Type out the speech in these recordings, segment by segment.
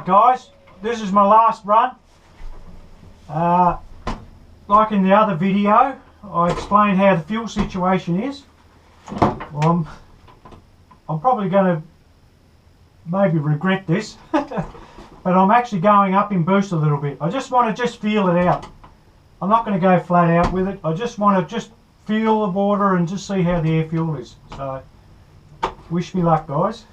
guys, this is my last run. Like in the other video, I explained how the fuel situation is. Well, I'm probably going to maybe regret this, but I'm actually going up in boost a little bit. I just want to feel it out. I'm not going to go flat out with it. I just want to feel the water and just see how the air fuel is. So, wish me luck, guys.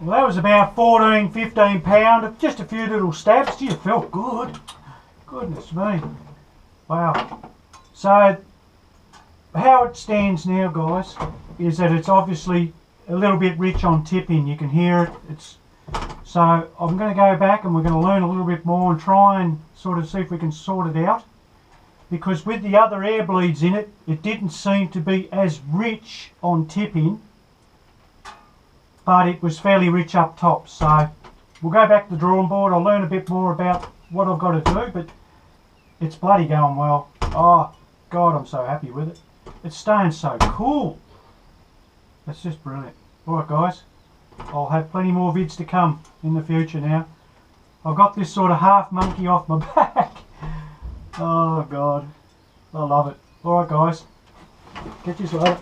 Well, that was about 14, 15 pound, just a few little stabs. Gee, it felt good. Goodness me. Wow. So, how it stands now, guys, is that it's obviously a little bit rich on tip-in. You can hear it. So I'm going to go back and we're going to learn a little bit more and try and sort of see if we can sort it out. Because with the other air bleeds in it, it didn't seem to be as rich on tip-in, but it was fairly rich up top. So we'll go back to the drawing board. I'll learn a bit more about what I've got to do, but it's bloody going well. Oh, God, I'm so happy with it. It's staying so cool. That's just brilliant. Alright guys, I'll have plenty more vids to come in the future now. I've got this sort of half monkey off my back. Oh God, I love it. Alright guys, catch you later.